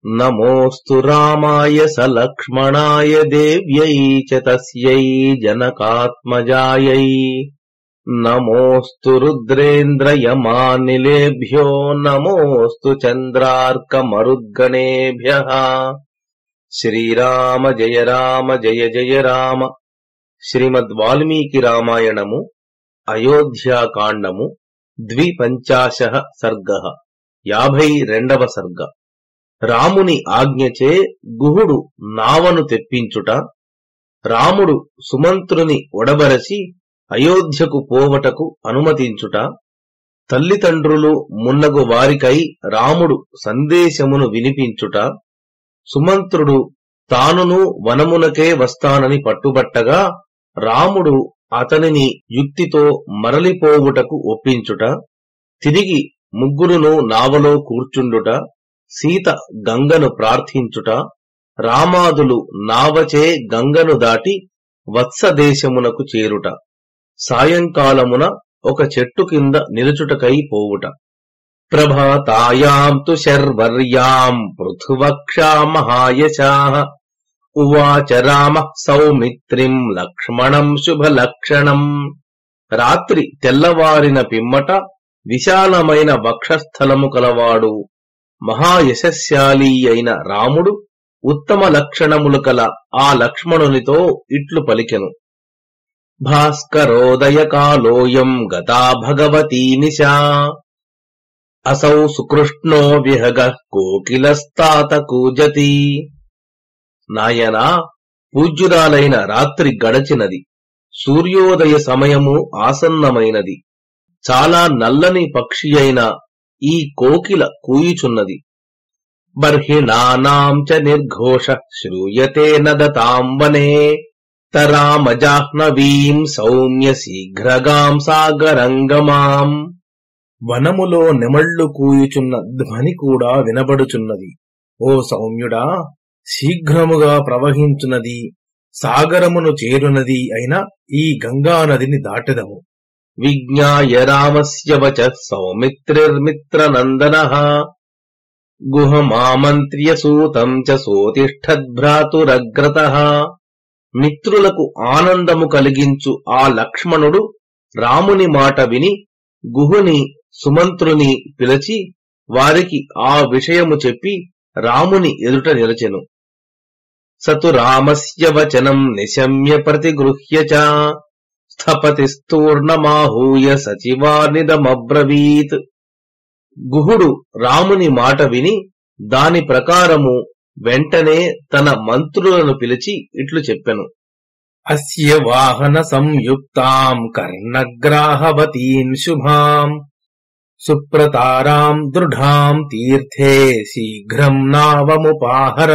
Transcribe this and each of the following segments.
నమోస్తు రామాయ సలక్ష్మణాయ దేవ్యై చ తస్యై జనకాత్మజాయై. నమోస్తు రుద్రేంద్రయమానిలేభ్యో నమోస్తు చంద్రార్కమరుద్గణేభ్యః. శ్రీరామ జయ రామ జయ జయ రామ. శ్రీమద్ వాల్మీకి రామాయణము అయోధ్యాకాండము 52 సర్గః 52వ సర్గ. రాముని ఆజ్ఞచే గుహుడు నావను తెప్పించుట, రాముడు సుమంత్రుని ఒడబరచి అయోధ్యకు పోవటకు అనుమతించుట, తల్లిదండ్రులు మున్నగు వారికై రాముడు సందేశమును వినిపించుట, సుమంత్రుడు తానును వనమునకే వస్తానని పట్టుబట్టగా రాముడు అతనిని యుక్తితో మరలిపోవుటకు ఒప్పించుట, తిరిగి ముగ్గురును నావలో కూర్చుండుట, సీత గంగను ప్రార్థించుట, రామాదులు నావచే గంగను దాటి వత్సదేశమునకు చేరుట, సాయంకాలమున ఒక చెట్టు కింద నిలుచుటకై పోవుట. ప్రభాతాయాం తు శర్వర్యాం పృథువక్షా మహాయశాః. ఉవాచ రామః సౌమిత్రిం లక్ష్మణం శుభలక్షణం. రాత్రి తెల్లవారిన పిమ్మట విశాలమైన వక్షస్థలము కలవాడు మహాయశస్శాలి అయిన రాముడు ఉత్తమ లక్షణములు కల ఆ లక్ష్మణునితో ఇట్లు పలికెను. భాస్కరోదయకాలోయం గతా భగవతీ నిశా. అసౌ సుకృష్ణో విహగః కోకిలస్తాత కూజతి. నాయనా, పూజ్యురాలైన రాత్రి గడచినది, సూర్యోదయ సమయము ఆసన్నమైనది. చాలా నల్లని పక్షి అయిన ఈ కోకిల కూయుచున్నది. బర్హిణానాం చ నిర్ఘోషః శ్రూయతే నదతాం వనే. తరామజాహ్నవీం సౌమ్య శీఘ్రగాం సాగరంగమాం. వనములో నెమళ్లు కూయుచున్న ధ్వని కూడా వినబడుచున్నది. ఓ సౌమ్యుడా, శీఘ్రముగా ప్రవహించున్నది, సాగరమును చేరునది అయిన ఈ గంగానదిని దాటెదము. విజ్ఞాయ రామస్య వచః సౌమిత్రిర్మిత్రనందనః. గుహమామంత్ర్య సూతం చ సోతిష్ఠద్భ్రాతురగ్రతః. మిత్రులకు ఆనందము కలిగించు ఆ లక్ష్మణుడు రాముని మాట విని గుహుని సుమంత్రుని పిలిచి వారికి ఆ విషయము చెప్పి రాముని ఎదుట నిలచెను. సతు రామస్య వచనం నిశమ్య ప్రతిగృహ్య చ స్థపతిస్తూర్ణమాహూయ సచివానిదమబ్రవీత్. గుహుడు రాముని మాట విని దాని ప్రకారము వెంటనే తన మంత్రులను పిలిచి ఇట్లు చెప్పెను. అస్య వాహన సంయుక్తాం కర్ణగ్రాహవతీం శుభాం సుప్రతారాం దృఢాం తీర్థే శీఘ్రం నావముపాహర.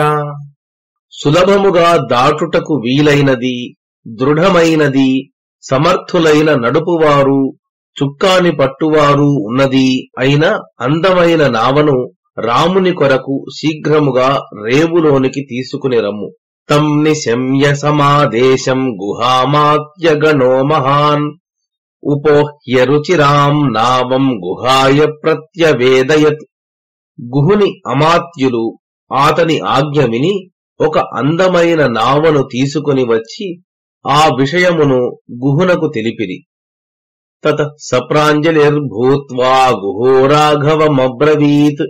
సులభముగా దాటుటకు వీలైనది, దృఢమైనది, సమర్థులైన నడుపువారు, చుక్కాని పట్టువారు ఉన్నది అయిన అందమైన నావను రాముని కొరకు శీఘ్రముగా రేవులోనికి తీసుకుని రమ్ము. తం నిశమ్య సమాదేశం గుహామాత్యగణో మహాన్. ఉపోహ్య రుచిరాం నావం గుహాయ ప్రత్యవేదయత్. గుహుని అమాత్యులు అతని ఆజ్ఞ విని ఒక అందమైన నావను తీసుకుని వచ్చి ఆ విషయమును గుహునకు తెలిపిరి. తతః సప్రాంజలిర్భూత్వా గుహో రాఘవమబ్రవీత్.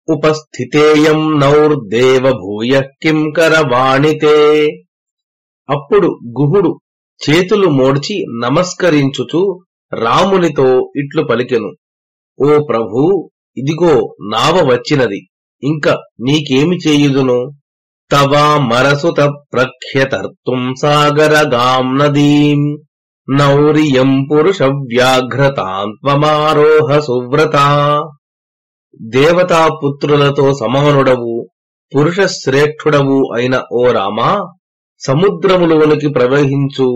ఉపస్థితేయం నౌర్దేవ భూయః కిం కరవాణితే. అప్పుడు గుహుడు చేతులు మోడ్చి నమస్కరించుచు రామునితో ఇట్లు పలికెను. ఓ ప్రభూ, ఇదిగో నావ వచ్చినది, ఇంక నీకేమి చేయుదును? తవా మరసుత ప్రఖ్యతర్తుం సాగరగాం నదీం. నౌరియం పురుష వ్యాఘ్రతాంత్వమారోహ సువ్రతా. దేవతాపుత్రులతో సమానుడవు, పురుష శ్రేష్ఠుడవు అయిన ఓ రామా, సముద్రములోనికి ప్రవహించు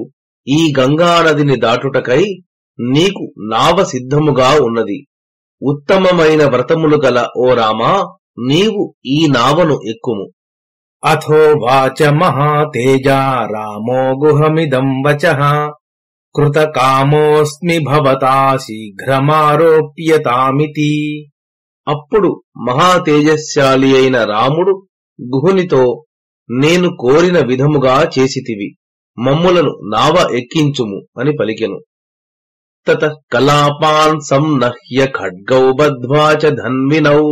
ఈ గంగానదిని దాటుటకై నీకు నావ సిద్ధముగా ఉన్నది. ఉత్తమమైన వ్రతములు గల ఓ రామా, నీవు ఈ నావను ఎక్కుము. అథోవాచ మహాతేజా రామో గుహమిదం వచః. కృతకామోస్మి భవతా శీఘ్రమారోప్యతామితి. అప్పుడు మహాతేజశాలి అయిన రాముడు గుహునితో, నేను కోరిన విధముగా చేసితివి, మమ్ములను నావ ఎక్కించుము అని పలికెను. తతః కలాపాన్ సంనహ్య ఖడ్గౌ బద్ధ్వా చ ధన్వినౌ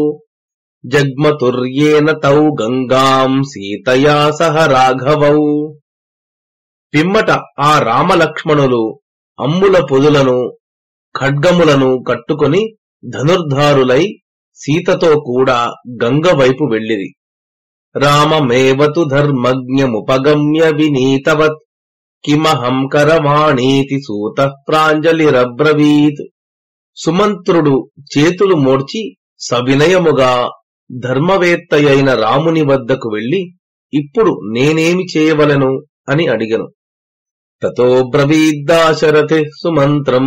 జగ్మతుర్యేన తౌ గంగాం సీతయా సహ రాఘవౌ. పిమ్మట ఆ రామలక్ష్మణులు అమ్ముల పొదులను ఖడ్గములను కట్టుకొని ధనుర్ధారులై సీతతో కూడా గంగ వైపు వెళ్ళిరి. రామమేవతు ధర్మజ్ఞముపగమ్య వినీతవత్ కిమహం కరవాణీతి సూతః ప్రాంజలిరబ్రవీత్. సుమంత్రుడు చేతులు మోడ్చి సవినయముగా ధర్మవేత్తయైన రాముని వద్దకు వెళ్లి, ఇప్పుడు నేనేమి చేయవలెను అని అడిగెను. తతో బ్రవీద్దాశరథి సుమంత్రం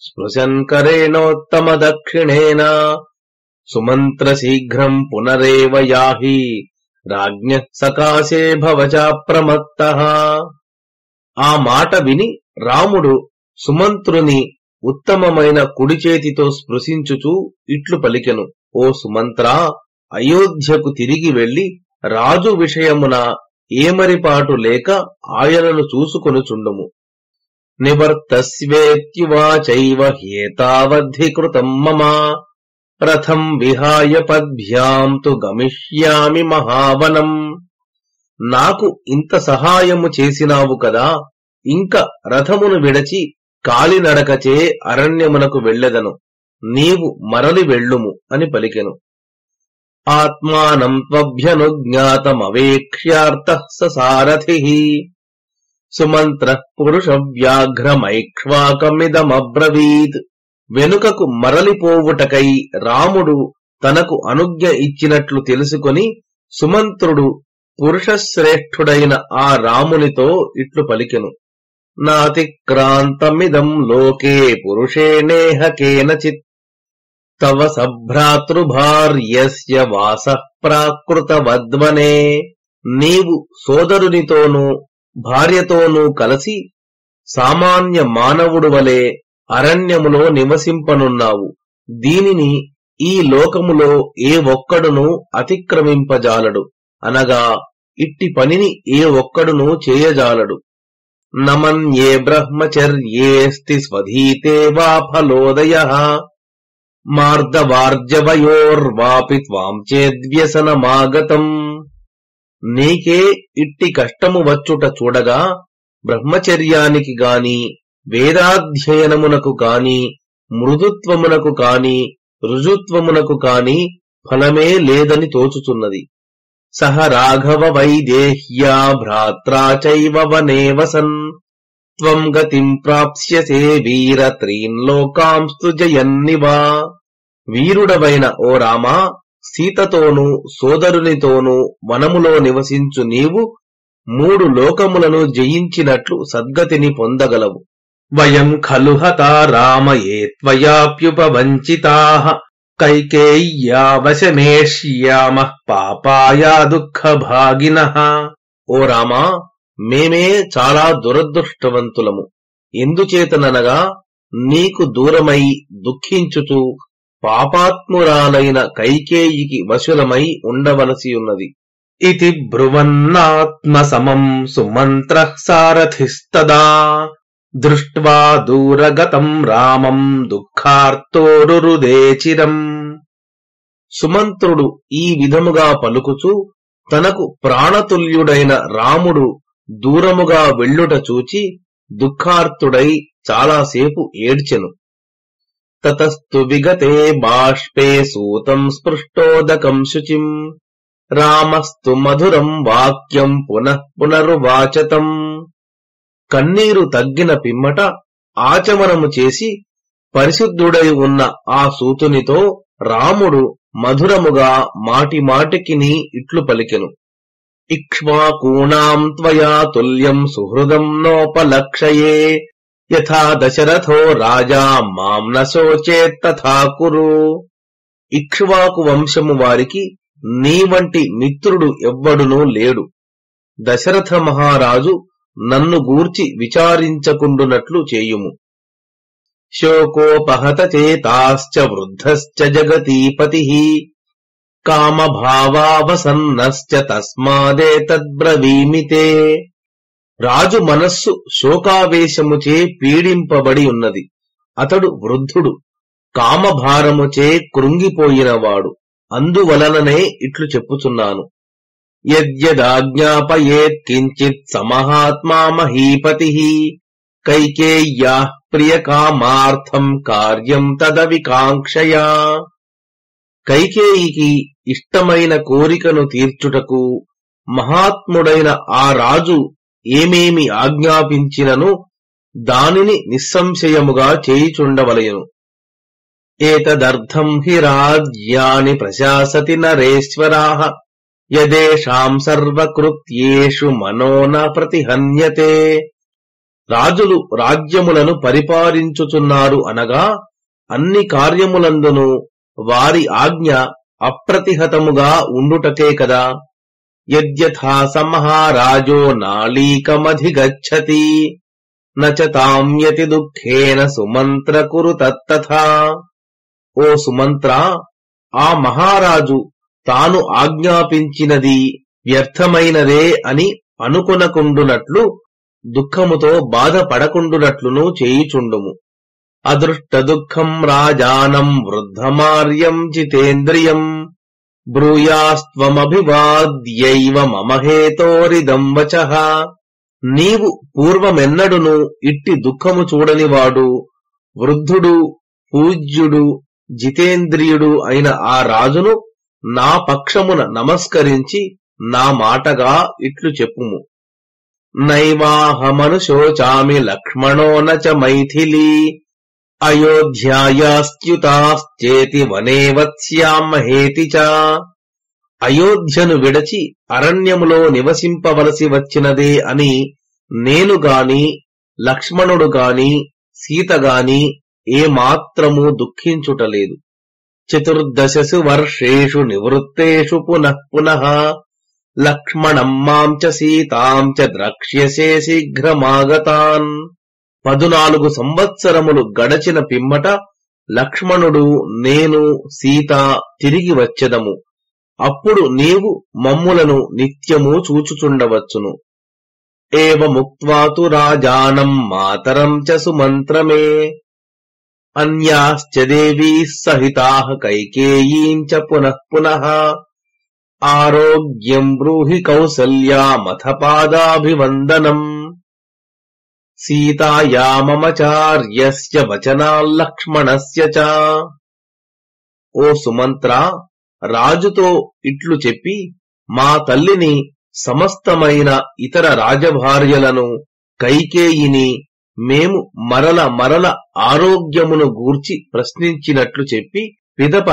స్పృశన్ కరేణోత్తమ దక్షిణేన సుమంత్ర శీఘ్రం పునరేవ యాహి రాజ్ఞః సకాశే భవచాప్రమత్తః. ఆ మాట విని రాముడు సుమంత్రుని ఉత్తమమైన కుడి చేతితో స్పృశించుచూ ఇట్లు పలికెను. ఓ సుమంత్రా, అయోధ్యకు తిరిగి వెళ్లి రాజు విషయమున ఏమరిపాటు లేక ఆయనను చూసుకొనుచుండుము. నివర్తస్వేత్యువాచైవ హ్యేతావద్ధీకృతం మమ రథం విహాయ పద్భ్యాం తు గమిష్యామి మహావనం. నాకు ఇంత సహాయము చేసినావు కదా, ఇంక రథమును విడచి కాలినడకచే అరణ్యమునకు వెళ్ళెదను, నీవు మరలి వెళ్ళుము అని పలికెను. ఆత్మానం త్వభ్యనుజ్ఞాతమవేక్ష్యార్థః స సారథిః సుమంత్రః పురుషవ్యాఘ్రమైక్ష్వాకమిదమబ్రవీత్. వెనుకకు మరలిపోవుటకై రాముడు తనకు అనుజ్ఞ ఇచ్చినట్లు తెలుసుకొని సుమంత్రుడు పురుషశ్రేష్ఠుడైన ఆ రామునితో ఇట్లు పలికెను. నాతిక్రాంతమిదం లోకే పురుషేణేహ కేనచిత్ తవ సభ్రాతృభార్యస్య వాసః ప్రాకృతవద్వనే. నీవు సోదరునితోనూ భార్యతోనూ కలిసి సామాన్య మానవుడు వలె అరణ్యములో నివసింపనున్నావు. దీనిని ఈ లోకములో ఏ ఒక్కడునూ అతిక్రమింపజాలడు, అనగా ఇట్టి పనిని ఏ ఒక్కడునూ చేయజాలడు. నమన్యే బ్రహ్మచర్యేస్తి స్వధీతే వా ఫలోదయః మార్దవార్జవయోర్వాపి త్వాం చేద్వ్యసనమాగతం. నీకే ఇట్టి కష్టము వచ్చుట చూడగా బ్రహ్మచర్యానికి గాని వేదాధ్యయనమునకు కాని మృదుత్వమునకు కాని రుజుత్వమునకు కాని ఫలమే లేదని తోచుచున్నది. సహ రాఘవ వైదేహ్యా భ్రాత్రా చైవ వనే వసన్ త్వం గతిం ప్రాప్స్యసే వీర త్రీన్ లోకాంస్తు జయన్నివా. వీరుడవైన ఓ రామా, సీతతోనూ సోదరునితోనూ వనములో నివసించు నీవు 3 లోకములను జయించినట్లు సద్గతిని పొందగలవు. వయం ఖలు హతా రామయే త్వయాప్యుపవంచితాః కైకేయ్యా వశమేష్యామః పాపాయా దుఃఖభాగినః. ఓ రామా, మేమే చాలా దురదృష్టవంతులము. ఎందుచేతననగా నీకు దూరమై దుఃఖించుచు పాపాత్మురాలైన కైకేయికి వశులమై ఉండవలసియున్నది. ఇతి బ్రువన్నాత్మసమం సుమంత్రః సారథిస్తదా దృష్ట్వా దూరగతం రామం దుఃఖార్తోరురుదే చిరం. సుమంత్రుడు ఈ విధముగా పలుకుచూ తనకు ప్రాణతుల్యుడైన రాముడు దూరముగా వెళ్ళుట చూచి దుఃఖార్తుడై చాలాసేపు ఏడ్చెను. తతస్తు విగతే బాష్పే సూతం స్పృష్టోదకం శుచిం రామస్తు మధురం వాక్యం పునః పునరువాచతం. కన్నీరు తగ్గిన పిమ్మట ఆచమనము చేసి పరిశుద్ధుడై ఉన్న ఆ సూతునితో రాముడు మధురముగా మాటిమాటికిని ఇట్లు పలికెను. ఇక్ష్వాకూణాం త్వయా తుల్యం సుహృదం నోపలక్షయే యథా దశరథో రాజా మాం న శోచేత్తథా కురు. ఇక్ష్వాకు వంశము వారికి నీ వంటి మిత్రుడు ఎవ్వడునూ లేడు. దశరథ మహారాజు నన్ను గూర్చి విచారించకుండునట్లు చేయుము. శోకోపహత చేతాశ్చ వృద్ధశ్చ జగతీపతిః కామభావావసన్నశ్చ తస్మాదేతద్బ్రవీమి తే. రాజు మనస్సు శోకావేశముచే పీడింపబడి ఉన్నది. అతడు వృద్ధుడు, కామభారముచే కృంగిపోయినవాడు. అందువలననే ఇట్లు చెప్పుచున్నాను. యద్యదాజ్ఞాపయేత్ కించిత్ సమహాత్మా మహీపతిః కైకేయ్యాః ప్రియకామార్థం కార్యం తదవికాంక్షయా. కైకేయికి ఇష్టమైన కోరికను తీర్చుటకు మహాత్ముడైన ఆ రాజు ఏమేమి ఆజ్ఞాపించినను దానిని నిస్సంశయముగా చేయుచుండవలెను. ఏతదర్థం హి రాజ్యాని ప్రశాసతి నరేశ్వరాః యదేషాం సర్వకృత్యేషు మనో న ప్రతిహన్యతే. రాజులు రాజ్యములను పరిపాలించుచున్నారు అనగా అన్ని కార్యములందును వారి ఆజ్ఞ అప్రతిహతముగా ఉండుటకే కదా. యద్యథా సమహారాజో నాళీకమధిగచ్చతి నచ తామ్యతి దుఃఖేన సుమంత్ర కురు తత్తథా. ఓ సుమంత్ర, ఆ మహారాజు తాను ఆజ్ఞాపించినది వ్యర్థమైనదే అని అనుకొనకుండునట్లు దుఃఖముతో బాధపడకుండునట్లును చేయుచుండుము. అదృష్ట దుఃఖం రాజానం వృద్ధమార్యం జితేంద్రియం బ్రూయాస్త్వమభివాద్యైవ మమ హేతోరిదం వచః. నీవు పూర్వమెన్నడును ఇట్టి దుఃఖము చూడనివాడు, వృద్ధుడు, పూజ్యుడు, జితేంద్రియుడు అయిన ఆ రాజును నా పక్షమున నమస్కరించి నా మాటగా ఇట్లు చెప్పుము. నైవాహమనుశోచామి లక్ష్మణో నచ మైథిలీ అయోధ్యాయాస్త్యుతాశ్చేతి వనే వత్స్యామహేతి చ. అయోధ్యను విడచి అరణ్యములో నివసింపవలసి వచ్చినదే అని నేను గాని, లక్ష్మణుడు గాని, సీత గాని ఏమాత్రము దుఃఖించుటలేదు. చతుర్దశసు వర్షేషు నివృత్తేషు పునః పునః లక్ష్మణం మాం చ సీతాం చ ద్రక్ష్యసే శీఘ్రమాగతాన్. 14 సంవత్సరములు గడచిన పిమ్మట లక్ష్మణుడు, నేను, సీత తిరిగి వచ్చెదము. అప్పుడు నీవు మమ్ములను నిత్యము చూచుచుండవచ్చును. ఏవముక్త్వా తు రాజానం మాతరం చ సుమంత్రమే అన్యాశ్చ దేవీః సహితాః కైకేయీం చ పునః పునః ఆరోగ్యం బ్రూహి కౌసల్యామథ పాదాభివందనం. సీతాయా మమచార్యస్య వచనాల్లక్ష్మణస్య చ. ఓ సుమంత్ర, రాజుతో ఇట్లు చెప్పి మా తల్లిని, సమస్తమైన ఇతర రాజభార్యలను, కైకేయిని మేము మరల మరల ఆరోగ్యమును గూర్చి ప్రశ్నించినట్లు చెప్పి పిదప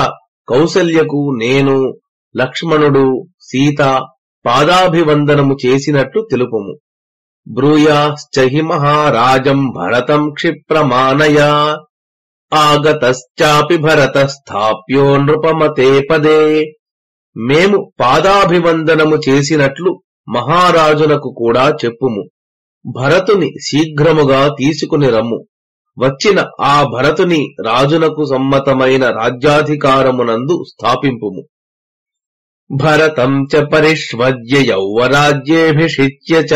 కౌసల్యకు నేను, లక్ష్మణుడు, సీత పాదాభివందనము చేసినట్లు తెలుపుము. బ్రూయాశ్చహి మహారాజం భరతం క్షిప్రమానయా ఆగతశ్చాపి భరతస్థాప్యో నృపమతే పదే. మేము పాదాభివందనము చేసినట్లు మహారాజునకు కూడా చెప్పుము. భరతుని శీఘ్రముగా తీసుకుని రమ్ము. వచ్చిన ఆ భరతుని రాజునకు సమ్మతమైన రాజ్యాధికారమునందు స్థాపింపుము. భరతం చ పరిష్వజ్య యౌవరాజ్యేభిషిచ్య చ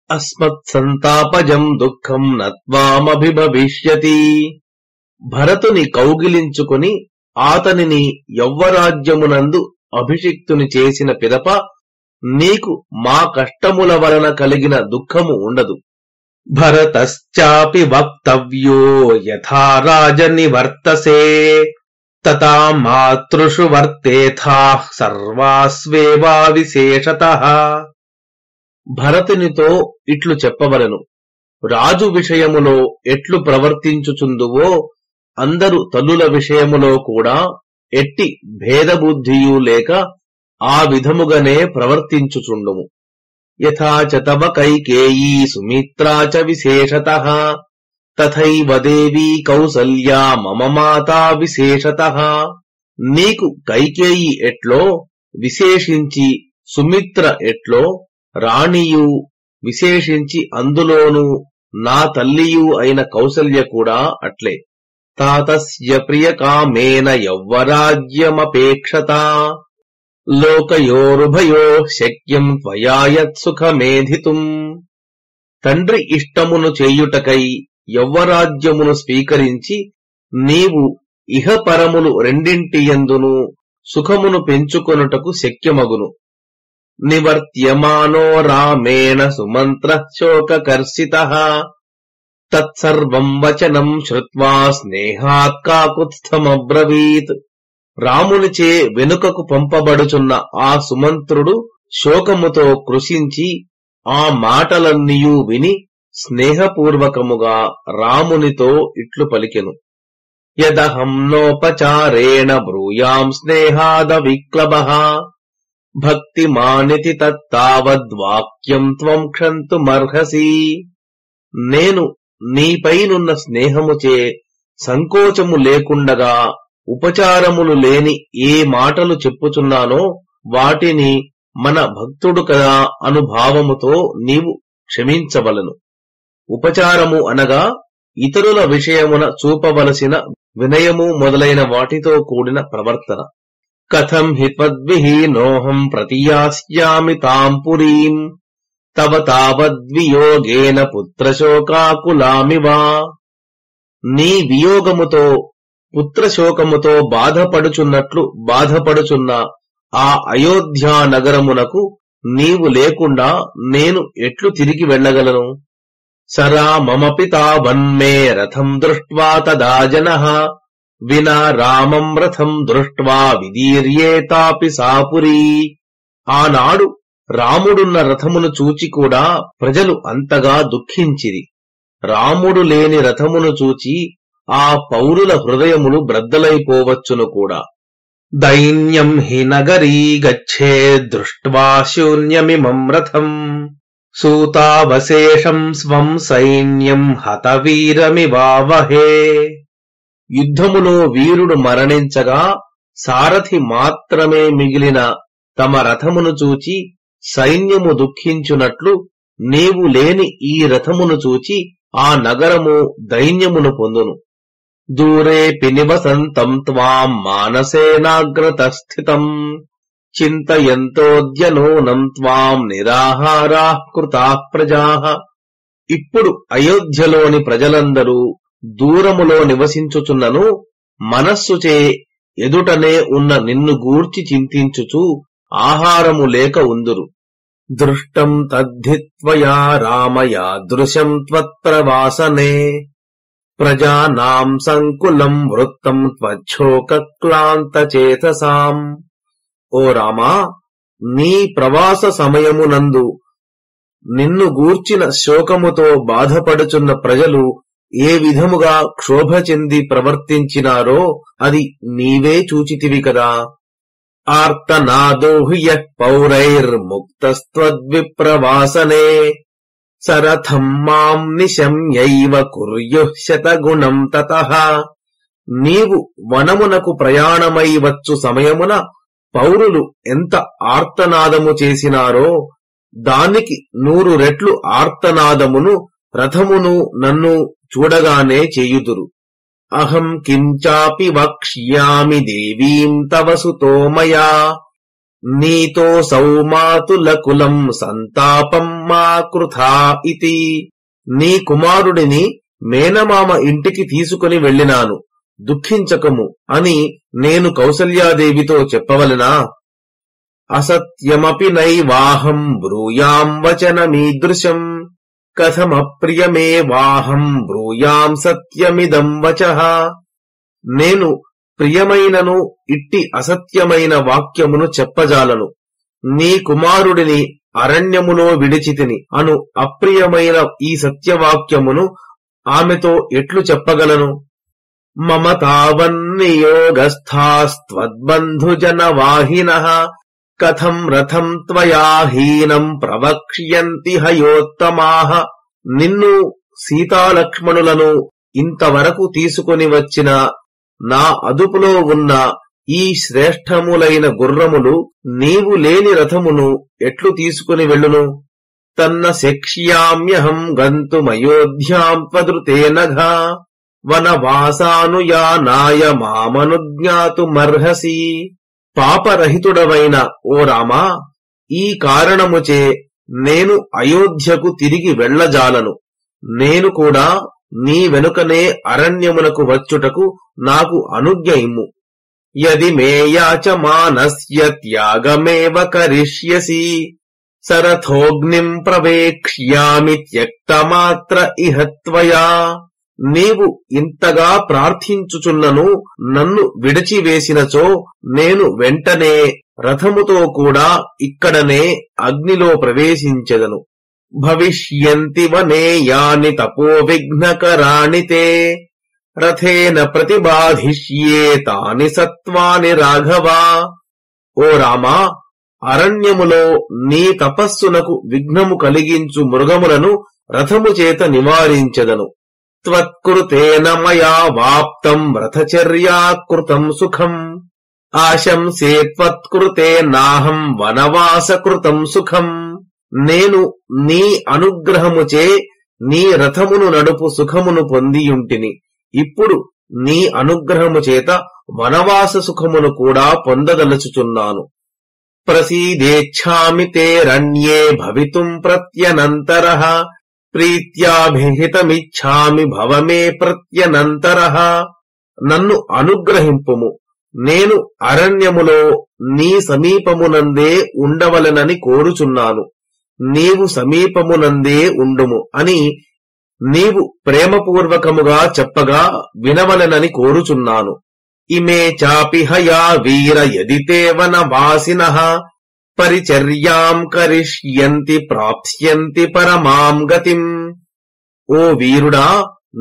అస్మత్సంతాపజం దుఃఖం నత్వామభిభవిష్యతి. భరతుని కౌగిలించుకుని ఆతనిని యౌవరాజ్యమునందు అభిషిక్తుని చేసిన పిదప నీకు మా కష్టముల వలన కలిగిన దుఃఖము ఉండదు. భరతశ్చాపి వక్తవ్యో యథా రాజనివర్తసే తథా మాతృషు వర్తేథాః సర్వాస్వేవా విశేషతః. భరతునితో ఇట్లు చెప్పవలను. రాజు విషయములో ఎట్లు ప్రవర్తించుచుందువో అందరు తల్లుల విషయములో కూడా ఎట్టి భేదబుద్ధియు లేక ఆ విధముగానే ప్రవర్తించుచుండుము. యథా చ తవ కైకేయీ సుమిత్రా చ విశేషతః తథైవ దేవీ కౌసల్యా మమ మాతా విశేషతః. నీకు కైకేయి ఎట్లో విశేషించి, సుమిత్ర ఎట్లో రాణియు విశేషించి అందులోనూ నా తల్లియు అయిన కౌసల్య కూడా అట్లే. తాతస్య ప్రియకామేన యవ్వరాజ్యమపేక్షత లోకయోరుభయో శక్యం త్వయా యత్సుఖమేధితుం. తండ్రి ఇష్టమును చేయుటకై యవ్వరాజ్యమును స్వీకరించి నీవు ఇహపరములు రెండింటియందును సుఖమును పెంచుకొనుటకు శక్యమగును. నివర్త్యమానో రామేణ సుమంత్రః శోకకర్షితః తత్సర్వం వచనం శ్రుత్వా స్నేహాత్ కాకుత్స్థమబ్రవీత్. రామునిచే వెనుకకు పంపబడుచున్న ఆ సుమంత్రుడు శోకముతో కృశించి ఆ మాటలన్నీయూ విని స్నేహపూర్వకముగా రామునితో ఇట్లు పలికెను. యదహం నోపచారేణ బ్రూయాం స్నేహాద విక్లబః భక్తిమానితి తత్తావద్వాక్యం త్వం క్షంతుమర్హసి. నేను నీపైనున్న స్నేహముచే సంకోచము లేకుండగా ఉపచారములు లేని ఏ మాటలు చెప్పుచున్నానో వాటిని మన భక్తుడు కదా అనుభావముతో నీవు క్షమించవలను. ఉపచారము అనగా ఇతరుల విషయమున చూపవలసిన వినయము మొదలైన వాటితో కూడిన ప్రవర్తన. కథం హి త్వద్విహీనోహం ప్రతియాస్యామి తాం పురీం తవ తావద్వియోగేన పుత్రశోకాకులామివా. నీ వియోగముతో పుత్రశోకముతో బాధపడుచున్నట్లు బాధపడుచున్న ఆ అయోధ్యా నగరమునకు నీవు లేకుండా నేను ఎట్లు తిరిగి వెళ్ళగలను. సరా మమ పితావన్మే రథం దృష్ట్వా తదా జనః వినా రామం రథం దృష్ట్వా విదీర్యేతాపి సాపురీ. ఆనాడు రాముడున్న రథమును చూచి కూడా ప్రజలు అంతగా దుఃఖించిరి. రాముడు లేని రథమును చూచి ఆ పౌరుల హృదయములు బ్రద్దలైపోవచ్చును కూడా. దైన్యం హి నగరీ గచ్చే దృష్ట్వా శూన్యమిమం రథం సూతావశేషం స్వం సైన్యం హతవీరమివావహే. యుద్ధములో వీరుడు మరణించగా సారథి మాత్రమే మిగిలిన తమ రథమును చూచి సైన్యము దుఃఖించునట్లు నీవు లేని ఈ రథమును చూచి ఆ నగరము దైన్యమును పొందును. దూరేపి నివసంతం త్వాం మానసేనాగ్రతస్థితం చింతయంతోద్యనూనం త్వాం నిరాహారాః కృతాః ప్రజాః. ఇప్పుడు అయోధ్యలోని ప్రజలందరూ దూరములో నివసించుచున్నను మనస్సుచే ఎదుటనే ఉన్న నిన్ను గూర్చి చింతించుచు ఆహారము లేక ఉందురు. దృష్టం తద్ధి త్వయా రామయాదృశం త్వత్ప్రవాసనే ప్రజానాం సంకులం వృత్తం త్వచ్ఛోకక్లాంతచేతసాం. ఓ రామా, నీ ప్రవాస సమయమునందు నిన్ను గూర్చిన శోకముతో బాధపడుచున్న ప్రజలు ఏ విధముగా క్షోభ చెంది ప్రవర్తించినారో అది నీవే చూచితివి కదా. ఆర్తనాదో హి యః పౌరైర్ముక్తస్త్వద్విప్రవాసనే సరథం మాం నిశమ్యైవ కుర్యుః శతగుణం తతః. నీవు వనమునకు ప్రయాణమై వచ్చు సమయమున పౌరులు ఎంత ఆర్తనాదము చేసినారో దానికి 100 రెట్లు ఆర్తనాదమును రథమును నన్ను చూడగానే చేయుదురు. అహం కించాపి వక్ష్యామి దేవీం తవ సుతో మయా నీతో సౌమాతులకులం సంతాపం మా కృథా ఇతి. నీ కుమారుడిని మేనమామ ఇంటికి తీసుకుని వెళ్ళినాను, దుఃఖించకము అని నేను కౌసల్యాదేవితో చెప్పవలెనా? అసత్యమపి నైవాహం బ్రూయాం వచనమీదృశం కథమప్రియమేవాహం బ్రూయాం సత్యమిదం వచః. నేను ప్రియమైనను ఇట్టి అసత్యమైన వాక్యమును చెప్పజాలను. నీ కుమారుడిని అరణ్యములో విడిచితిని అను అప్రియమైన ఈ సత్యవాక్యమును ఆమెతో ఎట్లు చెప్పగలను? మమ తావన్నియోగస్థాస్త్వద్బంధుజనవాహినః కథం రథం త్వయా హీనం ప్రవక్ష్యంతి హయోత్తమాః. నిన్ను సీతాలక్ష్మణులను ఇంతవరకు తీసుకొని వచ్చిన నా అదుపులో ఉన్న ఈ శ్రేష్టములైన గుర్రములు నీవు లేని రథమును ఎట్లు తీసుకుని వెళ్ళును? తన్న శక్ష్యామ్యహం గంతుమయోధ్యాం త్వదృతేనఘ వనవాసానుయానాయ మామనుజ్ఞాతుమర్హసి. పాపరహితుడవైన ఓ రామా, ఈ కారణముచే నేను అయోధ్యకు తిరిగి వెళ్లజాలను. నేను కూడా నీ వెనుకనే అరణ్యమునకు వచ్చుటకు నాకు అనుజ్ఞ ఇమ్ము. యది మే యాచమానస్య త్యాగమేవ కరిష్యసి సరథోగ్నిం ప్రవేక్ష్యామి త్యక్తమాత్ర ఇహ త్వయా. నీవు ఇంతగా ప్రార్థించుచున్నను నన్ను విడిచివేసినచో నేను వెంటనే రథముతో కూడా ఇక్కడనే అగ్నిలో ప్రవేశించెదను. భవిష్యంతి వనే యాని తపో విఘ్నకరాణి తే రథేన ప్రతిబాధిష్యే తాని సత్వాని రాఘవా. ఓ రామా, అరణ్యములో నీ తపస్సునకు విఘ్నము కలిగించు మృగములను రథము చేత నివారించెదను. త్వత్కృతేన మయా వాప్తం రథచర్యాకృతం సుఖం ఆశంసే త్వత్కృతే నాహం వనవాసకృతం సుఖం. నేను నీ అనుగ్రహముచే నీ రథమును నడుపు సుఖమును పొందియుంటిని. ఇప్పుడు నీ అనుగ్రహము చేత వనవాస సుఖమును కూడా పొందదలచుచున్నాను. ప్రసీదేచ్ఛామి తే రణ్యే భవితుం ప్రత్యనంతరః ప్రీత్యాభిహితమిచ్ఛామి భవమే ప్రత్యనంతరః. నన్ను అనుగ్రహింపుము. నేను అరణ్యములో నీ సమీపమునందే ఉండవలెనని కోరుచున్నాను. నీవు సమీపమునందే ఉండుము అని నీవు ప్రేమపూర్వకముగా చెప్పగా వినవలెనని కోరుచున్నాను. ఇమే చాపి హయా వీర యదితే వనవాసినః పరిచర్యాం కరిష్యంతి ప్రాప్స్యంతి పరమాం గతిం. ఓ వీరుడా,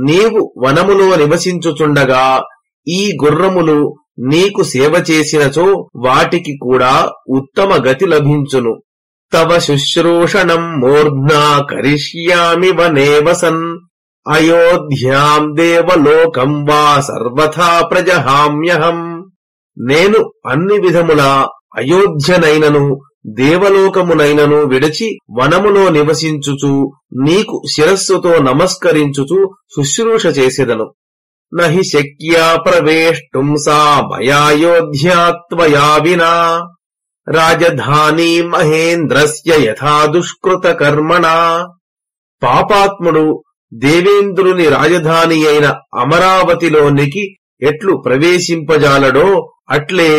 నీవు వనములో నివసించుచుండగా ఈ గుర్రములు నీకు సేవ చేసినచో వాటికి కూడా ఉత్తమ గతి లభించును. తవ శుశ్రూషణం మూర్ధ్నా కరిష్యామి వనే వసన్ అయోధ్యాం దేవలోకం వా సర్వథా ప్రజహామ్యహం. నేను అన్ని విధముల అయోధ్యనైనను దేవలోకమునైనను విడిచి వనములో నివసించుచు నీకు శిరస్సుతో నమస్కరించుచు శుశ్రూష చేసెదను. నహి శక్యా ప్రవేష్టుం సా మయాయోధ్యా త్వయా వినా రాజధానీ మహేంద్రస్య యథా దుష్కృత కర్మణా. పాపాత్ముడు దేవేంద్రుని రాజధాని అయిన అమరావతిలోనికి ఎట్లు ప్రవేశింపజాలడో అట్లే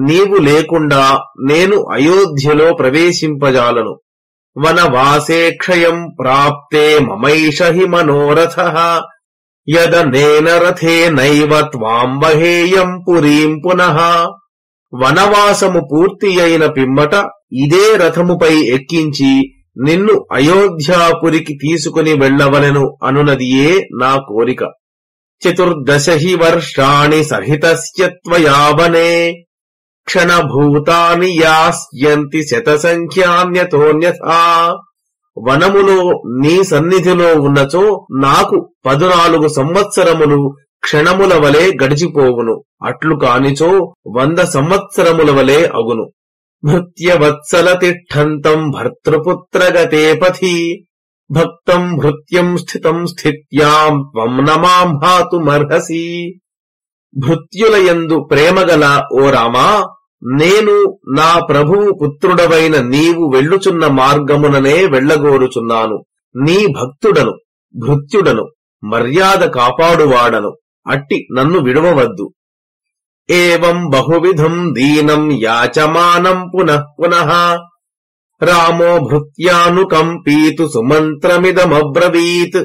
నీవు లేకుండా నేను అయోధ్యలో ప్రవేశింపజాలను. వనవాసే క్షయం ప్రాప్తే మమైష హి మనోరథః యదనేన రథేనైవ త్వాం వహేయం పురీం పునః. వనవాసము పూర్తి అయిన పిమ్మట ఇదే రథముపై ఎక్కించి నిన్ను అయోధ్యాపురికి తీసుకుని వెళ్లవలెను అనునదియే నా కోరిక. 14 వర్షాణి సహితస్య త్వయా వనే క్షణభూతాని యాస్యంతి శతసంఖ్యాన్యతోన్యథా. వనములో నీ సన్నిధిలో ఉన్నచో నాకు 14 సంవత్సరములు క్షణముల వలె గడిచిపోవును. అట్లు కానిచో 100 సంవత్సరముల వలె అగును. భృత్యవత్సల తిష్టంతం భర్తృపుత్రగతే పథి భక్తం భృత్యం స్థితం స్థిత్యాం త్వం నమాం హాతుమర్హసి. భృత్యులయందు ప్రేమగల ఓ రామా, నేను నా ప్రభువు పుత్రుడవైన నీవు వెళ్ళుచున్న మార్గముననే వెళ్లగోరుచున్నాను. నీ భక్తుడను, భృత్యుడను, మర్యాద కాపాడువాడను. అట్టి నన్ను విడువవద్దు. ఏవం బహువిధం దీనం యాచమానం పునః పునః రామో భృత్యానుకంపీతు సుమంత్రమిదమబ్రవీత్.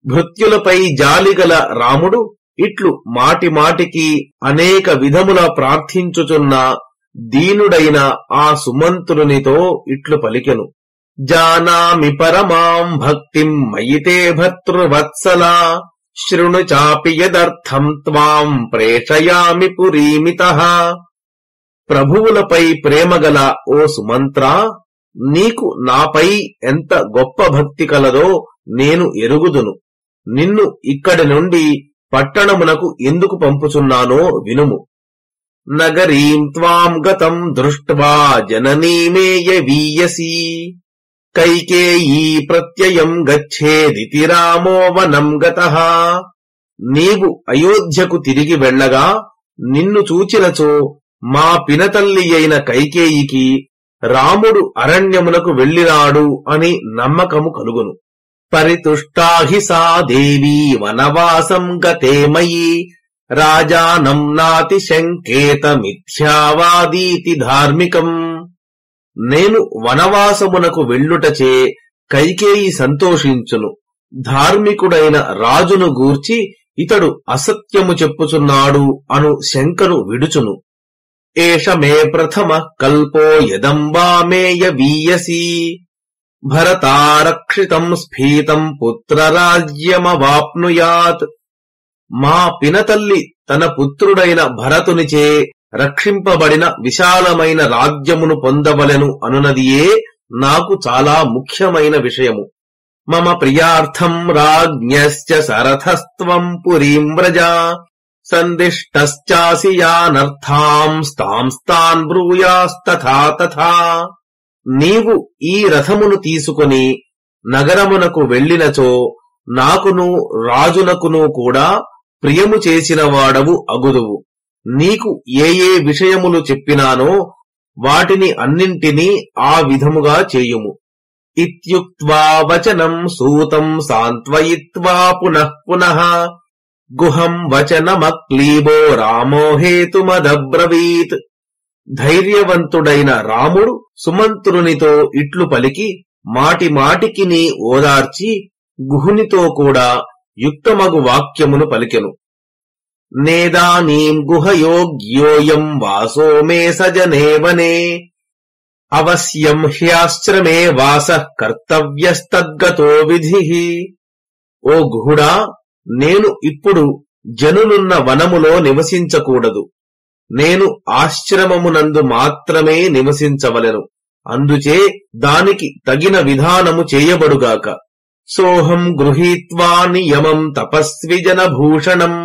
భృత్యులపై జాలిగల రాముడు ఇట్లు మాటి మాటికి అనేక విధముల ప్రార్థించుచున్న దీనుడైన ఆ సుమంత్రునితో ఇట్లు పలికెను. జానామి పరమాం భక్తిం మయితే భర్తృవత్సలా శృణు చాపి యదర్థం త్వాం ప్రేషయామి పురీమితః. ప్రభువులపై ప్రేమగల ఓ సుమంత్రా, నీకు నాపై ఎంత గొప్ప భక్తి కలదో నేను ఎరుగుదును. నిన్ను ఇక్కడి నుండి పట్టణమునకు ఎందుకు పంపుచున్నానో వినుము. నగరీం త్వాం గతం దృష్ట్వా జననీమేయ వీయసి కైకేయీ ప్రత్యయం గచ్చేదితి రామో వనం గతః. నీవు అయోధ్యకు తిరిగి వెళ్ళగా నిన్ను చూచినచో మా పినతల్లి అయిన కైకేయికి రాముడు అరణ్యమునకు వెళ్ళినాడు అని నమ్మకము కలుగును. పరితుష్టాహి సా దేవీ వనవాసం గతే మయి రాజానం నాతి శంకేత మిథ్యావాదీతి ధార్మికం. నేను వనవాసమునకు వెళ్ళుటచే కైకేయి సంతోషించును. ధార్మికుడైన రాజును గూర్చి ఇతడు అసత్యము చెప్పుచున్నాడు అను శంకను విడుచును. ఏష మే ప్రథమ కల్పో యదంబామేయ వీయసి భరతారక్షితం స్ఫీతం పుత్రరాజ్యమవాప్నుయాత్. మా పినతల్లి తన పుత్రుడైన భరతునిచే రక్షింపబడిన విశాలమైన రాజ్యమును పొందవలెను అనునదియే నాకు చాలా ముఖ్యమైన విషయము. మమ ప్రియార్థం రాజ్ఞశ్చ సరథస్త్వం పురీం వ్రజా సందిష్టశ్చాసి యానర్థాంస్తాన్ బ్రూయాస్తథా తథా. నీవు ఈ రథమును తీసుకుని నగరమునకు వెళ్ళినచో నాకును రాజునకును కూడా ప్రియము చేసిన వాడవు అగుదువు. నీకు ఏ ఏ విషయములు చెప్పినానో వాటిని అన్నింటినీ ఆ విధముగా చేయుము. ఇత్యుక్త్వా వచనం సూతం సాంత్వయిత్వా పునః పునః గుహం వచనమక్లీబో రామో హేతుమదబ్రవీత్. ధైర్యవంతుడైన రాముడు సుమంత్రునితో ఇట్లు పలికి మాటి మాటికి నీ ఓదార్చి గుహునితో కూడా యుక్తమగు వాక్యమును పలికెను. నేదానీం గుహయోగ్యోయం వాసో మే సజనే వనే అవశ్యం హ్యాశ్రమే వాసః కర్తవ్యస్తద్గతో విధిః. ఓ గుహుడా, నేను ఇప్పుడు జనులున్న వనములో నివసించకూడదు. నేను ఆశ్రమమునందు మాత్రమే నివసించవలెను. అందుచే దానికి తగిన విధానము చేయబడుగాక. సోహం గృహీత్వా నియమం తపస్వి జనభూషణం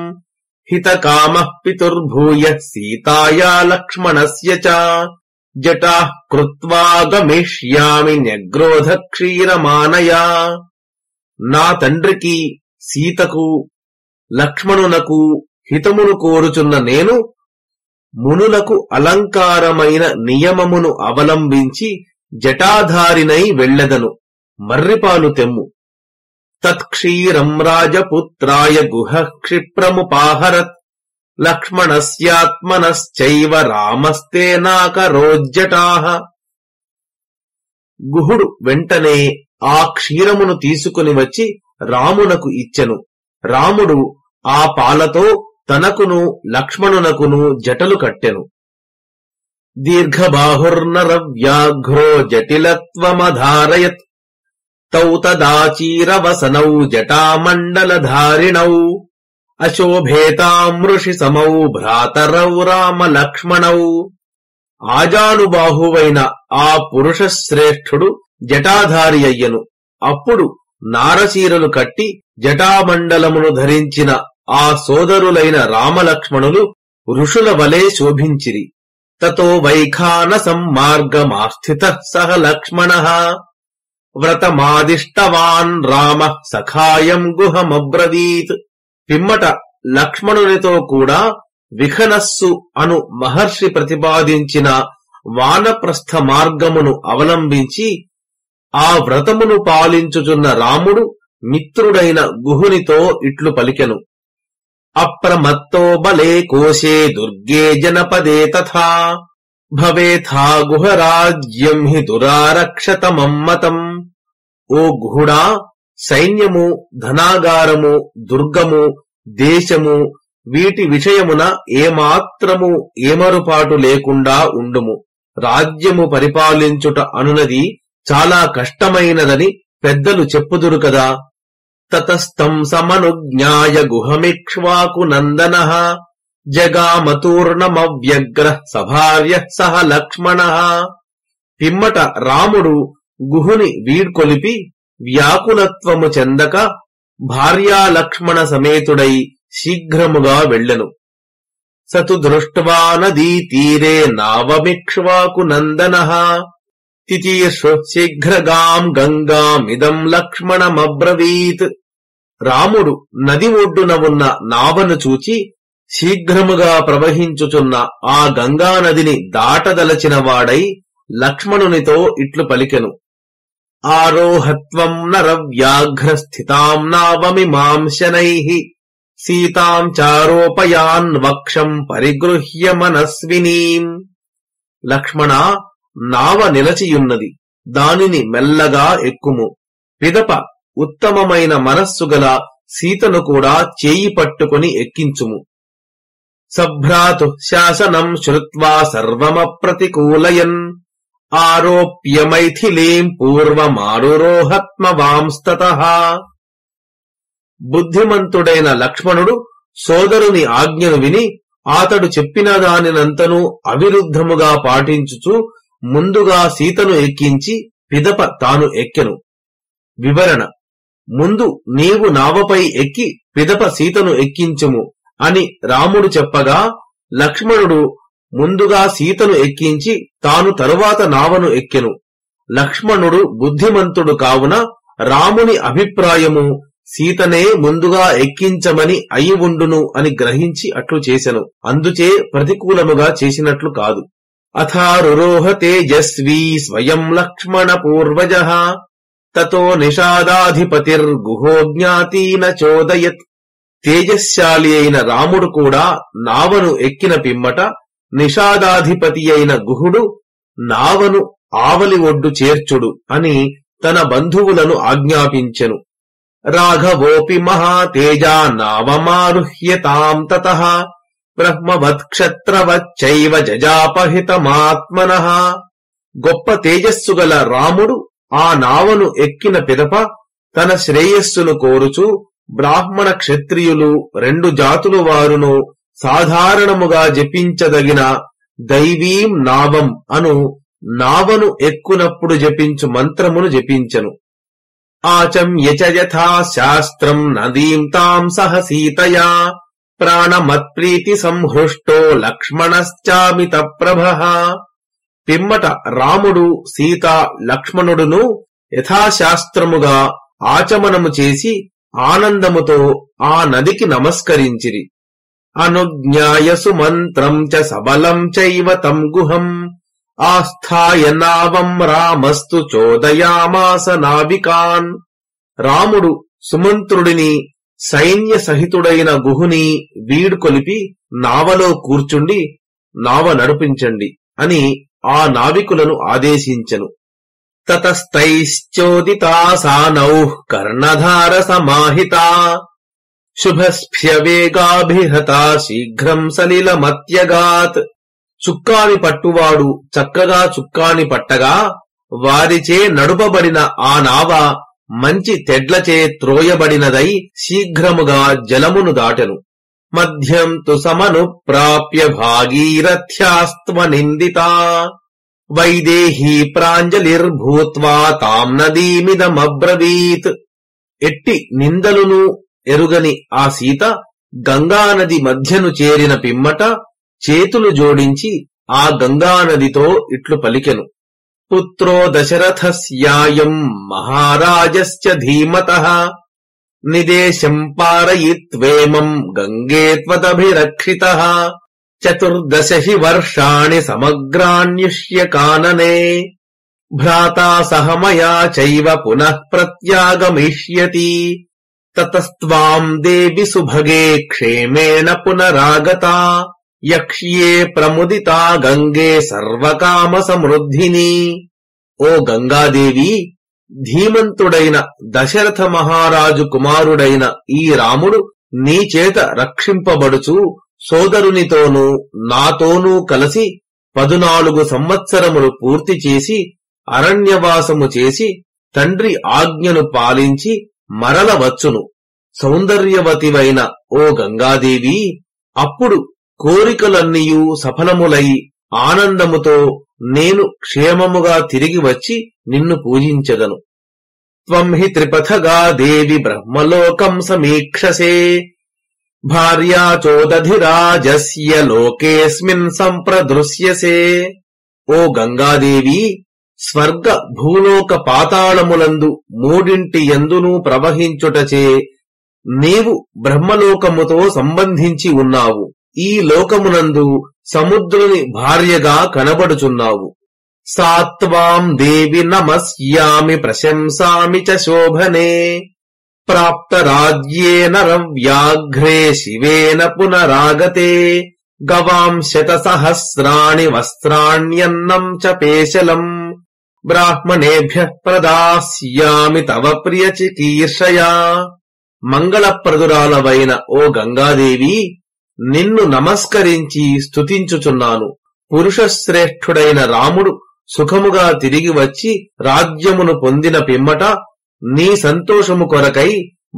హితకామః పితుర్భూయ సీతాయా లక్ష్మణస్య చ జటాః కృత్వా గమిష్యామి న్యగ్రోధ క్షీరమానయా. నా తండ్రికి సీతకు లక్ష్మణునకు హితమును కోరుచున్న నేను మునులకు అలంకారమైన నియమమును అవలంబించి జటాధారినై వెళ్ళెదను. మర్రిపాలు తెమ్ము. తత్క్షీరం రాజపుత్రాయ గుహ క్షిప్రముపాహరత్ లక్ష్మణస్యాత్మనశ్చైవ రామస్తేనాకరోజ్జటాః. గుహుడు వెంటనే ఆ క్షీరమును తీసుకుని వచ్చి రామునకు ఇచ్చెను. రాముడు ఆ పాలతో తనకును లక్ష్మణునకును జటలు కట్టెను. దీర్ఘబాహుర్నర వ్యాఘ్రో జటిలత్వమధారయత్ తౌ తదాచీరవసనౌ జటామండలధారిణౌ అశోభేతామృషి సమౌ భ్రాతరౌ రామలక్ష్మణౌ. ఆజానుబాహువైన ఆ పురుషశ్రేష్ఠుడు జటాధారి అయ్యను. అప్పుడు నారచీరలు కట్టి జటామండలమును ధరించిన ఆ సోదరులైన రామలక్ష్మణులు ఋషుల వలె శోభించిరి. తతో వైఖానసం మార్గమాస్థితః సహ లక్ష్మణః వ్రతమాదిష్టవాన్ రామః సఖాయం గుహమబ్రవీత్. పిమ్మట లక్ష్మణునితో కూడా విఖనస్సు అను మహర్షి ప్రతిపాదించిన వానప్రస్థ మార్గమును అవలంబించి ఆ వ్రతమును పాలించుచున్న రాముడు మిత్రుడైన గుహునితో ఇట్లు పలికెను. అప్రమత్తో బలే కోశే దుర్గే జనపదే తథా భవేథా గుహరాజ్యం హి దురారక్షతమమ్మతం. ఓ గుహుడా, సైన్యము, ధనాగారము, దుర్గము, దేశము వీటి విషయమున ఏమాత్రము ఏమరుపాటు లేకుండా ఉండుము. రాజ్యము పరిపాలించుట అనునది చాలా కష్టమైనదని పెద్దలు చెప్పుదురు కదా. తతస్తం సమనుజ్ఞాయ గుహమిక్ష్వాకు నందనః జగామతూర్ణమవ్యగ్రః సభార్యః సహ లక్ష్మణః. పిమ్మట రాముడు గుహుని వీడ్కొలిపి వ్యాకులత్వము చెందక భార్యాలక్ష్మణ సమేతుడై శీఘ్రముగా వెళ్ళెను. సతు దృష్ట్వా నదీ తీరే నావమిక్ష్వాకు నందనః తితీర్షు శీఘ్రగాం గంగామిదం లక్ష్మణమబ్రవీత్. రాముడు నది ఒడ్డున ఉన్న నావను చూచి శీఘ్రముగా ప్రవహించుచున్న ఆ గంగానదిని దాటదలచిన వాడై లక్ష్మణునితో ఇట్లు పలికెను. ఆరోహత్వం నరవ్యాఘ్ర స్థితాం నావమిమాం శనైః సీతాం చారోపయాన్ వక్షం పరిగృహ్య మనస్వినీం. లక్ష్మణ, నావ నిలచియున్నది, దానిని మెల్లగా ఎక్కుము. పిదప ఉత్తమమైన మనస్సు గల సీతను కూడా చేయి పట్టుకుని ఎక్కించుము. సభ్రాతు శాసనం శ్రుత్వా సర్వమప్రతికూలయన్ ఆరోప్య మైథిలీం పూర్వమారురోహత్మవాంస్తతః. బుద్ధిమంతుడైన లక్ష్మణుడు సోదరుని ఆజ్ఞను విని అతడు చెప్పిన దానినంతనూ అవిరుద్ధముగా పాటించుచు ముందుగా సీతను ఎక్కించి పిదప తాను ఎక్కెను. వివరణ: ముందు నీవు నావపై ఎక్కి పిదప సీతను ఎక్కించుము అని రాముడు చెప్పగా లక్ష్మణుడు ముందుగా సీతను ఎక్కించి తాను తరువాత నావను ఎక్కెను. లక్ష్మణుడు బుద్ధిమంతుడు కావున రాముని అభిప్రాయము సీతనే ముందుగా ఎక్కించమని అయి ఉండును అని గ్రహించి అట్లు చేసెను. అందుచే ప్రతికూలముగా చేసినట్లు కాదు. అథారురోహ తేజస్వీ స్వయం లక్ష్మణ పూర్వజః తతో నిషాదాధిపతిర్గుహో జ్ఞాతీన చోదయత్. తేజశ్శాలి అయిన రాముడు కూడా నావను ఎక్కిన పిమ్మట నిషాదాధిపతి అయిన గుహుడు నావను ఆవలి ఒడ్డు చేర్చుడు అని తన బంధువులను ఆజ్ఞాపించెను. రాఘవోపి మహాతేజా నావమారుహ్యతాం తతః బ్రహ్మవత్క్షత్రవచ్చైవ జజాపహితమాత్మనః. గొప్ప తేజస్సు గల రాముడు ఆ నావను ఎక్కిన పిదప తన శ్రేయస్సును కోరుచు బ్రాహ్మణ క్షత్రియులు రెండు జాతుల వారును సాధారణముగా జపించదగిన దైవీం నావం అను నావను ఎక్కునప్పుడు జపించు మంత్రమును జపించెను. ఆచమ్య చ యథా శాస్త్రం నదీం తాం సహ సీతయా ప్రాణమత్ప్రీతి సంహృష్టో లక్ష్మణశ్చామిత ప్రభః. పిమ్మట రాముడు, సీత, లక్ష్మణుడును యథాశాస్త్రముగా ఆచమనము చేసి ఆనందముతో ఆ నదికి నమస్కరించిరి. అనుజ్ఞాయ సుమంత్రం చ సబలం చైవ తం గుహం ఆస్థాయ నావం రామస్తు చోదయామాస నావికాన్. రాముడు సుమంత్రుడిని సైన్య సహితుడైన గుహుని వీడుకొలిపి నావలో కూర్చుండి నావ నడిపించండి అని ఆ నావికులను ఆదేశించెను. తతస్తైశ్చోదితాసానౌ కర్ణధార సమాహితా శుభస్ఫ్యవేగాభిహతా శీఘ్రం సలిలమత్యగాత్. చుక్కాని పట్టువాడు చక్కగా చుక్కాని పట్టగా వారిచే నడుపబడిన ఆ నావ మంచి తెడ్లచే త్రోయబడినదై శీఘ్రముగా జలమును దాటెను. మధ్యం తు సమను ప్రాప్య భాగీరథ్యాస్త్వనిందితా వైదేహీ ప్రాంజలిర్భూత్వా తాం నదీమిదమబ్రవీత్. ఎట్టి నిందలును ఎరుగని ఆ సీత గంగానది మధ్యను చేరిన పిమ్మట చేతులు జోడించి ఆ గంగానదితో ఇట్లు పలికెను. పుత్రో దశరథస్యాయం మహారాజస్య ధీమతః నిదేశం పారయిత్వేమం గంగే త్వదభిరక్షితః చతుర్దశ హి వర్షాణి సమగ్రాన్యుష్య కాననే భ్రాతా సహ మయా చైవ పునః ప్రత్యాగమిష్యతి తతస్త్వాం దేవి సుభగే క్షేమేణ పునరాగతా యక్ష్యే ప్రముదితా గంగే సర్వకామ సమృద్ధిని. ఓ గంగాదేవి, ధీమంతుడైన దశరథ మహారాజు కుమారుడైన ఈ రాముడు నీ చేత రక్షింపబడుచు సోదరునితోనూ నాతోనూ కలిసి 14 సంవత్సరములు పూర్తి చేసి అరణ్యవాసము చేసి తండ్రి ఆజ్ఞను పాలించి మరల వచ్చును. సౌందర్యవతివైన ఓ గంగాదేవి, అప్పుడు కోరికలన్నీయూ సఫలములై ఆనందముతో నేను క్షేమముగా తిరిగి వచ్చి నిన్ను పూజించెదను. త్వం హి త్రిపథగా దేవి బ్రహ్మలోకం సమీక్షసే భార్యా చోదధిరాజస్య లోకేస్మిన్ సంప్రదృశ్యసే. ఓ గంగాదేవి, స్వర్గ భూలోక పాతాళములందు మూడింటి యందును ప్రవహించుటచే నీవు బ్రహ్మలోకముతో సంబంధించి ఉన్నావు. ఈ లోకమునందు సముద్రుని భార్యగా కనబడుచున్నావు. సాత్వాం దేవి నమస్యామి ప్రశంసామి చ శోభనే ప్రాప్తరాజ్యేన రవ్యాఘ్రే శివేన పునరాగతే గవాం శతసహస్రాణి వస్త్రాణ్యన్నం చ పేశలం బ్రాహ్మణేభ్యః ప్రదాస్యామి తవ ప్రియ చికీర్షయా. మంగళప్రదురాలవైన ఓ గంగాదేవి, నిన్ను నమస్కరించి స్తుతించుచున్నాను. పురుషశ్రేష్ఠుడైన రాముడు సుఖముగా తిరిగి వచ్చి రాజ్యమును పొందిన పిమ్మట నీ సంతోషము కొరకై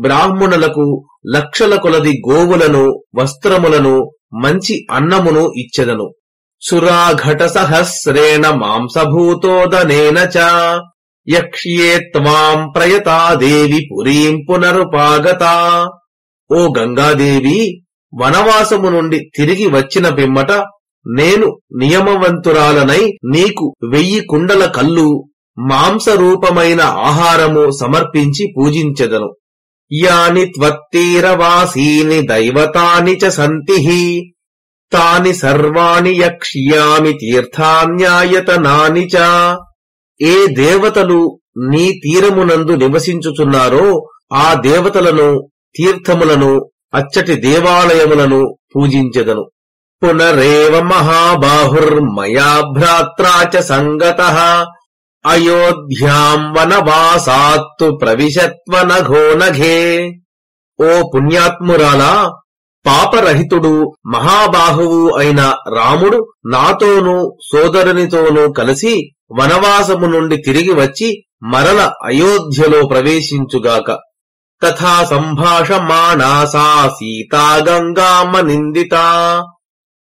బ్రాహ్మణులకు లక్షల కొలది గోవులను, వస్త్రములను, మంచి అన్నమును ఇచ్చెదను. సురాఘట సహస్రేణ మాంసభూతోదనేన చ యక్ష్యే త్వాం ప్రయతాదేవి పురీం పునరుపాగతా. ఓ గంగాదేవి, వనవాసము నుండి తిరిగి వచ్చిన పిమ్మట నేను నియమవంతురాలనై నీకు 1000 కుండల కల్లు, మాంసరూపమైన ఆహారము సమర్పించి పూజించెదను. యాని త్వత్తీరవాసీని దైవతాని చ సంతిః తాని సర్వాణి యక్ష్యామి తీర్థాన్యాయతనాని చ. ఏ దేవతలు నీ తీరమునందు నివసించుచున్నారో ఆ దేవతలను, తీర్థములను, అచ్చటి దేవాలయములను పూజించెదను. పునరేవ మహాబాహుర్మయా భ్రాత్రా చ సంగతః అయోధ్యాం వనవాసాత్తు ప్రవిశత్వనఘో నఘే. ఓ పుణ్యాత్మురాలా, పాపరహితుడు మహాబాహువు అయిన రాముడు నాతోనూ సోదరునితోనూ కలిసి వనవాసము నుండి తిరిగి వచ్చి మరల అయోధ్యలో ప్రవేశించుగాక. తథా సంభాషమాణా సా సీతా గంగామనిందితా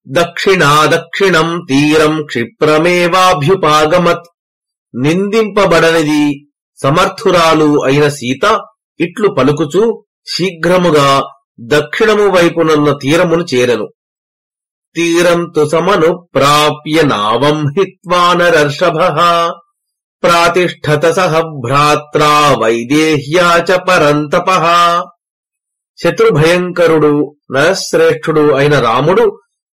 దక్షిణాదక్షిణం తీరం క్షిప్రమేవాభ్యుపాగమత్. నిందింపబడనిది సమర్థురాలు అయిన సీత ఇట్లు పలుకుచూ శీఘ్రముగా దక్షిణము వైపునున్న తీరమును చేరెను. తీరం తు సమను ప్రాప్య నావం హిత్వా నరర్షభః ప్రాతిష్ఠత సహ భ్రాత్రా వైదేహ్యా చ పరంతపః. శత్రుభయంకరుడు నరశ్రేష్ఠుడు అయిన రాముడు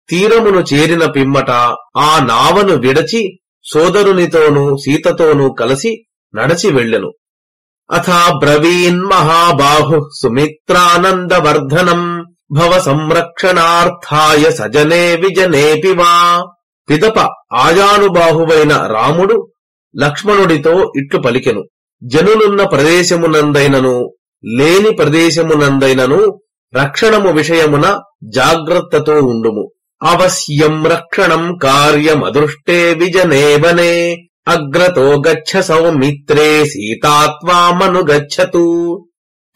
తీరమును చేరిన పిమ్మట ఆ నావను విడచి సోదరునితోనూ సీతతోనూ కలిసి నడచి వెళ్ళెను. అథా బ్రవీన్ మహాబాహు సుమిత్రానందవర్ధనం భవ సంరక్షణార్థాయ సజనే విజనేపి వా. పిదప ఆజానుబాహువైన రాముడు లక్ష్మణుడితో ఇట్లు పలికెను. జనులున్న ప్రదేశమునందైనను లేని ప్రదేశమునందైనను రక్షణము విషయమున జాగ్రత్తతో ఉండుము. అవశ్యం రక్షణం కార్యమదృష్టే విజనే వనే అగ్రతో గచ్చ సౌమిత్రే సీతాత్వామనుగచ్చతు.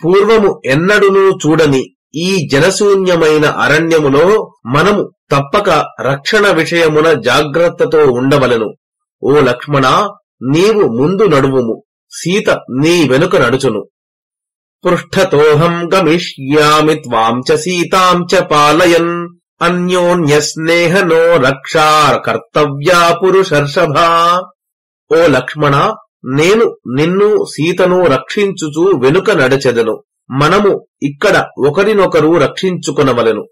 పూర్వము ఎన్నడునూ చూడని ఈ జనశూన్యమైన అరణ్యములో మనము తప్పక రక్షణ విషయమున జాగ్రత్తతో ఉండవలెను. ఓ లక్ష్మణ, నీవు ముందు నడువుము, సీత నీ వెనుక నడుచును. పృష్ఠతోహం గమిష్యామి త్వాం చ సీతాం చ పాలయన్ అన్యోన్యస్నేహనో రక్షా కర్తవ్యా పురుషర్షభా. ఓ లక్ష్మణ, నేను నిన్ను సీతను రక్షించుచు వెనుక నడచెదను. మనము ఇక్కడ ఒకరినొకరు రక్షించుకొనవలెను.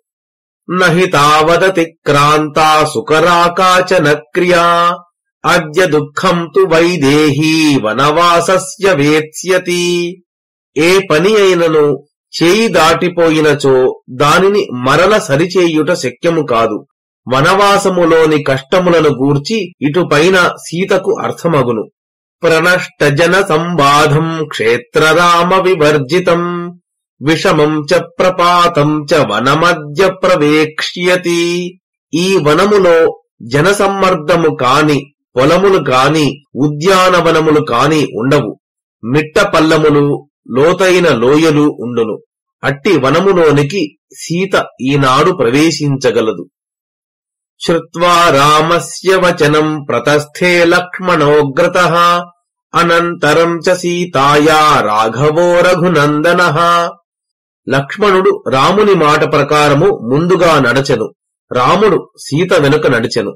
నహి తావదతి క్రాంతా సుకరాకాచన క్రియా అద్య దుఃఖం తు వైదేహీ వనవాసస్య వేత్స్యతి. ఏ పని అయినను చేయి దాటిపోయినచో దానిని మరల సరిచేయుట శక్యము కాదు. వనవాసములోని కష్టములను గూర్చి ఇటుపైన సీతకు అర్థమగును. ప్రనష్ట జన సంబాధం క్షేత్రరామ వివర్జితం విషమం చ ప్రపాతం చ వనమధ్య ప్రవేక్ష్యతి. ఈ వనములో జనసమ్మర్దము కాని పొలములు కాని ఉద్యానవనములు కాని ఉండవు. మిట్ట పల్లములు, లోతైన లోయలు ఉండును. అట్టి వనములోనికి సీత ఈనాడు ప్రవేశించగలదు. శ్రుత్వా రామస్య వచనం ప్రతస్థే లక్ష్మణోగ్రతః అనంతరం చ సీతాయా రాఘవో రఘునందనః. లక్ష్మణుడు రాముని మాట ప్రకారము ముందుగా నడచెను. రాముడు సీత వెనుక నడిచెను.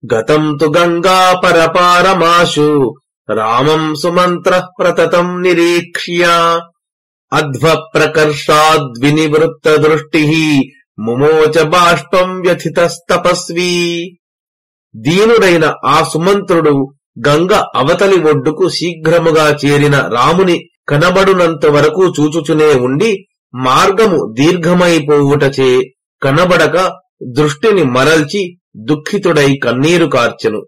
గతం తు గంగా పరపారమాశు రామం సుమంత్రః ప్రతతం నిరీక్ష్య అధ్వ ప్రకర్షాద్వినివృత్త దృష్టిః ముమోచ బాష్పం వ్యథితస్తపస్వీ. దీనుడైన ఆ సుమంత్రుడు గంగ అవతలి ఒడ్డుకు శీఘ్రముగా చేరిన రాముని కనబడునంత వరకు చూచుచునే ఉండి మార్గము దీర్ఘమైపోవుటచే కనబడక దృష్టిని మరల్చి దుఃఖితుడై కన్నీరు కార్చెను.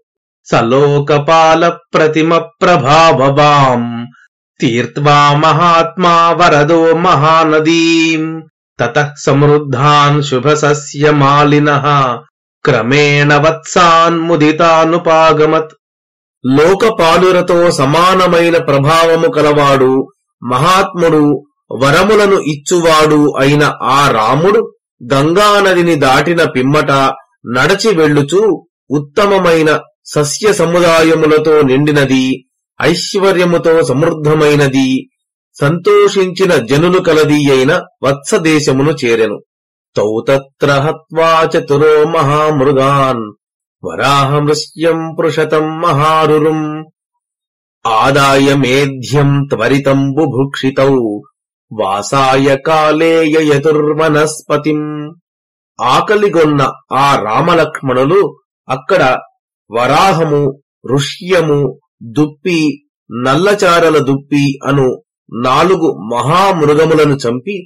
సలోకపాల ప్రతిమ ప్రభాభవాం తీర్త్వా మహాత్మా వరదో మహానదీం తతః సమృద్ధాన్ శుభసస్యమాలినః క్రమేణ వత్సాన్ ముదితానుపాగమత్. లోకపాలురతో సమానమైన ప్రభావము కలవాడు, మహాత్ముడు, వరములను ఇచ్చువాడు అయిన ఆ రాముడు గంగానదిని దాటిన పిమ్మట నడచి వెళ్ళుచూ ఉత్తమమైన సస్య సముదాయములతో నిండినది, ఐశ్వర్యముతో సమృద్ధమైనది, సంతోషించిన జనులు కలది అయిన వత్సదేశమును చేరెను. తౌ తత్ర హత్వా చతురో మహామృగాన్ వరాహమృష్యం పృషతం మహారురుం ఆదాయ మేధ్యం త్వరితం బుభుక్షితౌ వాసాయ కాలే యయతుర్వనస్పతిం. ఆకలిగొన్న ఆ రామలక్ష్మణులు అక్కడ వరాహము, ఋష్యము, దుప్పి, నల్లచారల దుప్పి అను 4 మహామృగములను చంపి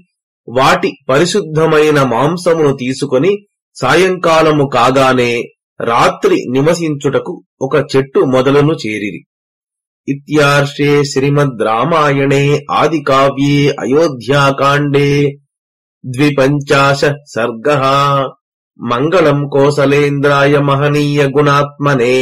వాటి పరిశుద్ధమైన మాంసమును తీసుకొని సాయంకాలము కాగానే రాత్రి నివసించుటకు ఒక చెట్టు మొదలును చేరిరి. ఇత్యార్షే శ్రీమద్ రామాయణే ఆదికావ్యే అయోధ్యాకాండే 25 సర్గః. మంగళం కోసలేంద్రాయ మహనీయ గుణాత్మనే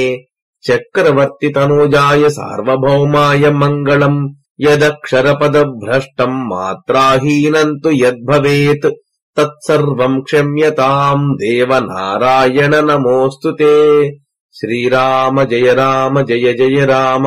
చక్రవర్తి తనూజాయ సార్వభౌమాయ మంగళం. యదక్షరపదభ్రష్టం మాత్రాహీనం తు యద్భవేత్ తత్సర్వం క్షమ్యతాం దేవనారాయణ నమోస్తుతే. శ్రీరామ జయ రామ జయ జయ రామ.